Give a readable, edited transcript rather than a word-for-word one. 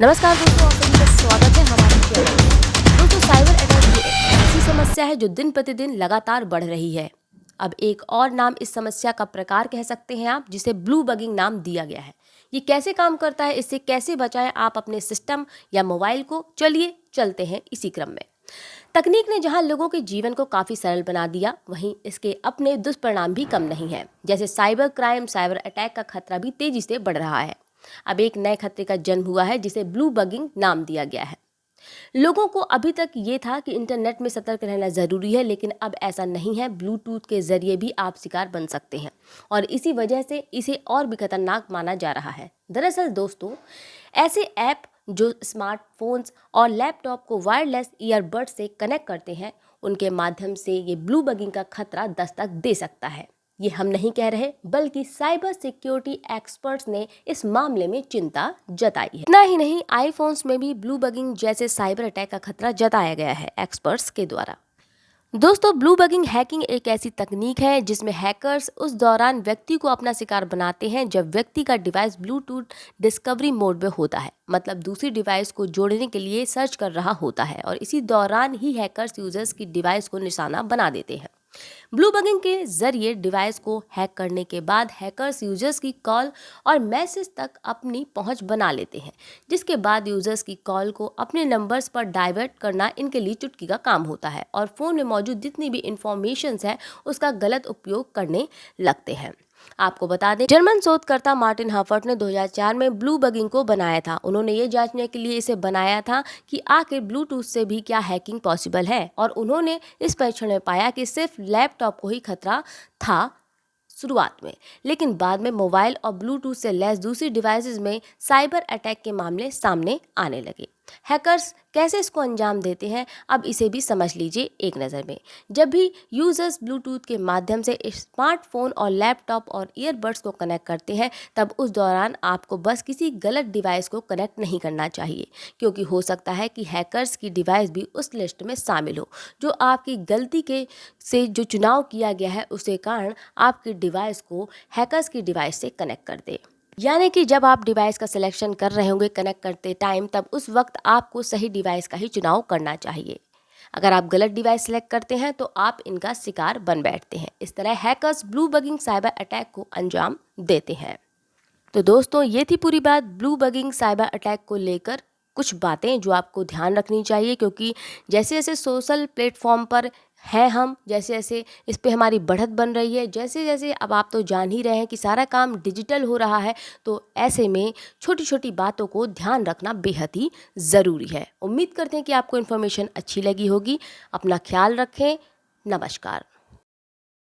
नमस्कार दोस्तों, आप सभी का स्वागत है हमारे चैनल में। दोस्तों, साइबर अटैक ये एक ऐसी समस्या है जो दिन प्रतिदिन लगातार बढ़ रही है। अब एक और नाम इस समस्या का प्रकार कह सकते हैं आप, जिसे ब्लू बगिंग नाम दिया गया है। ये कैसे काम करता है, इससे कैसे बचाएं आप अपने सिस्टम या मोबाइल को, चलिए चलते हैं इसी क्रम में। तकनीक ने जहां लोगों के जीवन को काफ़ी सरल बना दिया, वहीं इसके अपने दुष्परिणाम भी कम नहीं है। जैसे साइबर क्राइम, साइबर अटैक का खतरा भी तेजी से बढ़ रहा है। अब एक नए खतरे का जन्म हुआ है जिसे ब्लू बगिंग नाम दिया गया है। लोगों को अभी तक ये था कि इंटरनेट में सतर्क रहना ज़रूरी है, लेकिन अब ऐसा नहीं है। ब्लूटूथ के ज़रिए भी आप शिकार बन सकते हैं और इसी वजह से इसे और भी खतरनाक माना जा रहा है। दरअसल दोस्तों, ऐसे ऐप जो स्मार्टफोन्स और लैपटॉप को वायरलेस ईयरबड से कनेक्ट करते हैं, उनके माध्यम से ये ब्लू बगिंग का खतरा दस्तक दे सकता है। ये हम नहीं कह रहे, बल्कि साइबर सिक्योरिटी एक्सपर्ट्स ने इस मामले में चिंता जताई है। इतना ही नहीं, आईफोन्स में भी ब्लू बगिंग जैसे साइबर अटैक का खतरा जताया गया है एक्सपर्ट्स के द्वारा। दोस्तों, ब्लू बगिंग हैकिंग एक ऐसी तकनीक है जिसमें हैकर्स उस दौरान व्यक्ति को अपना शिकार बनाते हैं जब व्यक्ति का डिवाइस ब्लूटूथ डिस्कवरी मोड में होता है, मतलब दूसरी डिवाइस को जोड़ने के लिए सर्च कर रहा होता है, और इसी दौरान ही हैकर्स यूजर्स की डिवाइस को निशाना बना देते हैं। ब्लू बगिंग के जरिए डिवाइस को हैक करने के बाद हैकर्स यूजर्स की कॉल और मैसेज तक अपनी पहुंच बना लेते हैं, जिसके बाद यूजर्स की कॉल को अपने नंबर्स पर डाइवर्ट करना इनके लिए चुटकी का काम होता है और फ़ोन में मौजूद जितनी भी इंफॉर्मेशंस है उसका गलत उपयोग करने लगते हैं। आपको बता दें, जर्मन शोधकर्ता मार्टिन हफर्ट ने 2004 में ब्लू बगिंग को बनाया था। उन्होंने ये जांचने के लिए इसे बनाया था कि आखिर ब्लूटूथ से भी क्या हैकिंग पॉसिबल है, और उन्होंने इस परीक्षण में पाया कि सिर्फ लैपटॉप को ही खतरा था शुरुआत में, लेकिन बाद में मोबाइल और ब्लूटूथ से लैस दूसरी डिवाइसेस में साइबर अटैक के मामले सामने आने लगे। हैकर्स कैसे इसको अंजाम देते हैं, अब इसे भी समझ लीजिए एक नज़र में। जब भी यूजर्स ब्लूटूथ के माध्यम से स्मार्टफोन और लैपटॉप और ईयरबड्स को कनेक्ट करते हैं, तब उस दौरान आपको बस किसी गलत डिवाइस को कनेक्ट नहीं करना चाहिए, क्योंकि हो सकता है कि हैकर्स की डिवाइस भी उस लिस्ट में शामिल हो, जो आपकी गलती के से जो चुनाव किया गया है उसे कारण आपकी डिवाइस को हैकर्स की डिवाइस से कनेक्ट कर दे। यानी कि जब आप डिवाइस का सिलेक्शन कर रहे होंगे कनेक्ट करते टाइम, तब उस वक्त आपको सही डिवाइस का ही चुनाव करना चाहिए। अगर आप गलत डिवाइस सेलेक्ट करते हैं तो आप इनका शिकार बन बैठते हैं। इस तरह hackers blue bugging cyber attack को अंजाम देते हैं। तो दोस्तों, ये थी पूरी बात ब्लू बगिंग साइबर अटैक को लेकर, कुछ बातें जो आपको ध्यान रखनी चाहिए, क्योंकि जैसे जैसे सोशल प्लेटफॉर्म पर है हम, जैसे जैसे इस पे हमारी बढ़त बन रही है, जैसे जैसे अब आप तो जान ही रहे हैं कि सारा काम डिजिटल हो रहा है, तो ऐसे में छोटी छोटी बातों को ध्यान रखना बेहद ही ज़रूरी है। उम्मीद करते हैं कि आपको इन्फॉर्मेशन अच्छी लगी होगी। अपना ख्याल रखें। नमस्कार।